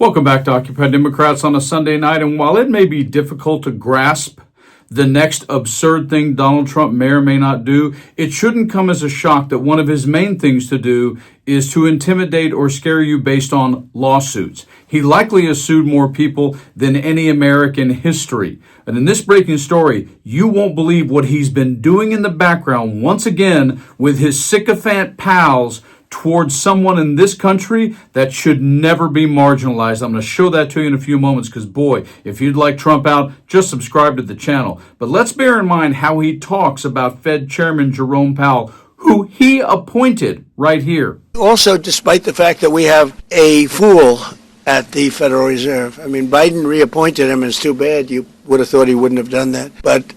Welcome back to Occupy Democrats on a Sunday night. And while it may be difficult to grasp the next absurd thing Donald Trump may or may not do, it shouldn't come as a shock that one of his main things to do is to intimidate or scare you based on lawsuits. He likely has sued more people than any American history. And in this breaking story, you won't believe what he's been doing in the background once again with his sycophant pals towards someone in this country that should never be marginalized. I'm going to show that to you in a few moments because, boy, if you'd like Trump out, just subscribe to the channel. But let's bear in mind how he talks about Fed Chairman Jerome Powell, who he appointed right here. Also, despite the fact that we have a fool at the Federal Reserve. I mean, Biden reappointed him, and it's too bad. You would have thought he wouldn't have done that. But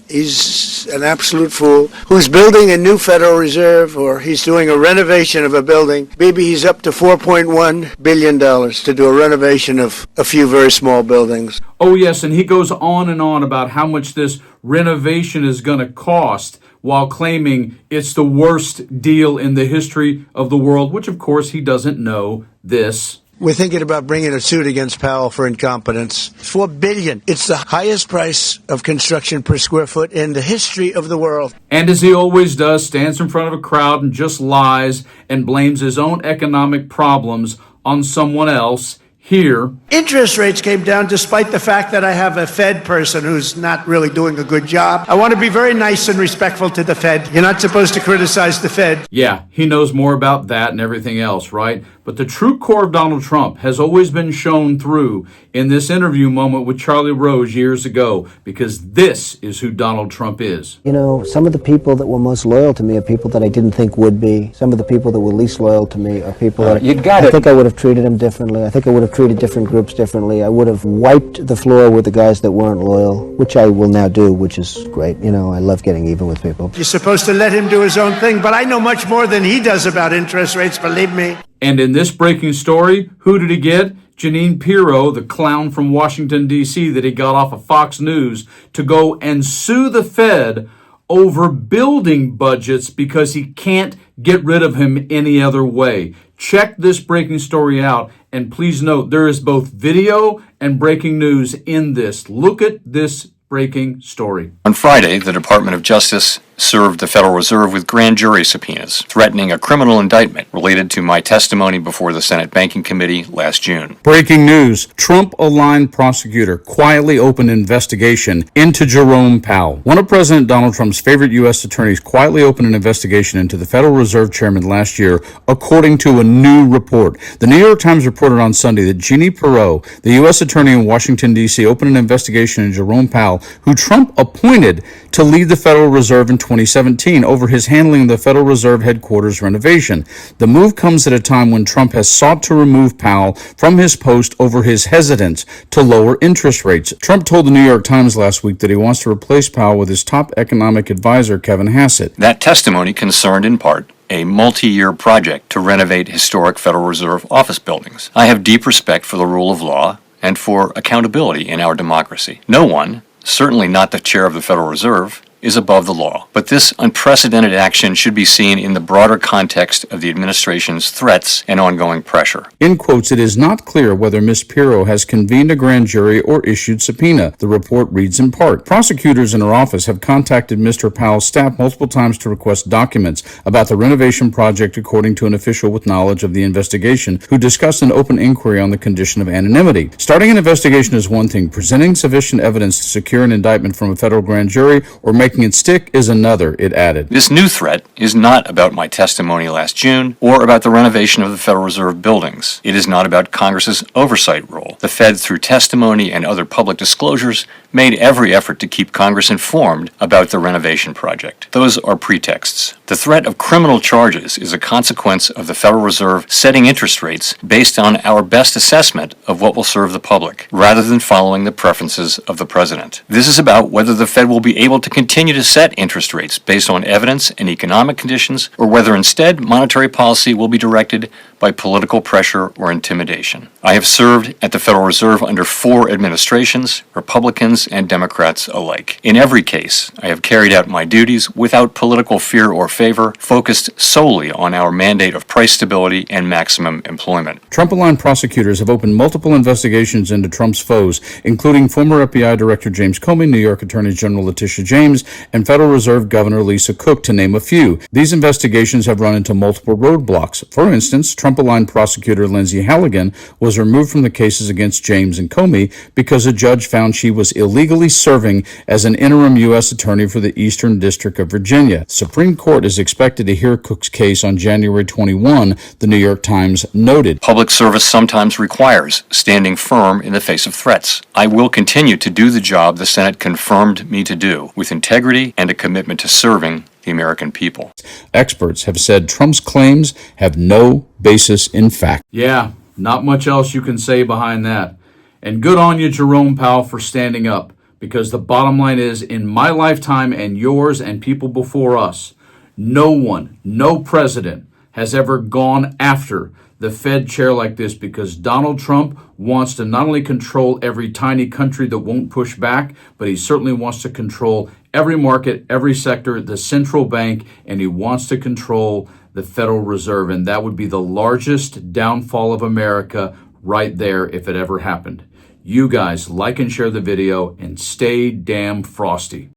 he's an absolute fool who's building a new Federal Reserve, or he's doing a renovation of a building. Maybe he's up to $4.1 billion to do a renovation of a few very small buildings. Oh, yes, and he goes on and on about how much this renovation is going to cost while claiming it's the worst deal in the history of the world, which, of course, he doesn't know this. We're thinking about bringing a suit against Powell for incompetence. $4 billion. It's the highest price of construction per square foot in the history of the world. And as he always does, stands in front of a crowd and just lies and blames his own economic problems on someone else. Here, interest rates came down despite the fact that I have a Fed person who's not really doing a good job. I want to be very nice and respectful to the Fed. You're not supposed to criticize the Fed. Yeah, he knows more about that and everything else, right? But the true core of Donald Trump has always been shown through in this interview moment with Charlie Rose years ago, because this is who Donald Trump is. You know, some of the people that were most loyal to me are people that I didn't think would be. Some of the people that were least loyal to me are people that I think I would have treated them differently. I think I would have treated different groups differently. I would have wiped the floor with the guys that weren't loyal, which I will now do, which is great. You know, I love getting even with people. You're supposed to let him do his own thing, but I know much more than he does about interest rates, believe me. And in this breaking story, who did he get? Jeanine Pirro, the clown from Washington, D.C. that he got off of Fox News to go and sue the Fed over building budgets because he can't get rid of him any other way. Check this breaking story out, and please note there is both video and breaking news in this. Look at this breaking story. On Friday, the Department of Justice served the Federal Reserve with grand jury subpoenas, threatening a criminal indictment related to my testimony before the Senate Banking Committee last June. Breaking news. Trump-aligned prosecutor quietly opened investigation into Jerome Powell. One of President Donald Trump's favorite U.S. attorneys quietly opened an investigation into the Federal Reserve Chairman last year, according to a new report. The New York Times reported on Sunday that Jeanine Pirro, the U.S. attorney in Washington, D.C., opened an investigation into Jerome Powell, who Trump appointed to lead the Federal Reserve in 2017 over his handling of the Federal Reserve headquarters renovation. The move comes at a time when Trump has sought to remove Powell from his post over his hesitance to lower interest rates. Trump told the New York Times last week that he wants to replace Powell with his top economic advisor, Kevin Hassett. That testimony concerned in part a multi-year project to renovate historic Federal Reserve office buildings. I have deep respect for the rule of law and for accountability in our democracy. No one, certainly not the chair of the Federal Reserve, is above the law. But this unprecedented action should be seen in the broader context of the administration's threats and ongoing pressure. In quotes, it is not clear whether Ms. Pirro has convened a grand jury or issued subpoena. The report reads in part, prosecutors in her office have contacted Mr. Powell's staff multiple times to request documents about the renovation project, according to an official with knowledge of the investigation, who discussed an open inquiry on the condition of anonymity. Starting an investigation is one thing. Presenting sufficient evidence to secure an indictment from a federal grand jury or making it stick is another, it added. This new threat is not about my testimony last June or about the renovation of the Federal Reserve buildings. It is not about Congress's oversight role. The Fed, through testimony and other public disclosures, made every effort to keep Congress informed about the renovation project. Those are pretexts. The threat of criminal charges is a consequence of the Federal Reserve setting interest rates based on our best assessment of what will serve the public, rather than following the preferences of the president. This is about whether the Fed will be able to continue to set interest rates based on evidence and economic conditions, or whether instead monetary policy will be directed by political pressure or intimidation. I have served at the Federal Reserve under 4 administrations, Republicans and Democrats alike. In every case, I have carried out my duties without political fear or favor, focused solely on our mandate of price stability and maximum employment. Trump-aligned prosecutors have opened multiple investigations into Trump's foes, including former FBI Director James Comey, New York Attorney General Letitia James, and Federal Reserve Governor Lisa Cook, to name a few. These investigations have run into multiple roadblocks. For instance, Trump-aligned prosecutor Lindsay Halligan was removed from the cases against James and Comey because a judge found she was illegally serving as an interim U.S. attorney for the Eastern District of Virginia. The Supreme Court is expected to hear Cook's case on January 21, the New York Times noted. Public service sometimes requires standing firm in the face of threats. I will continue to do the job the Senate confirmed me to do, with integrity and a commitment to serving the American people. Experts have said Trump's claims have no basis in fact. Yeah, not much else you can say behind that. And good on you, Jerome Powell, for standing up, because the bottom line is, in my lifetime and yours and people before us, no one, no president has ever gone after the Fed chair like this, because Donald Trump wants to not only control every tiny country that won't push back, but he certainly wants to control every market, every sector, the central bank, and he wants to control the Federal Reserve. And that would be the largest downfall of America right there if it ever happened. You guys like and share the video and stay damn frosty.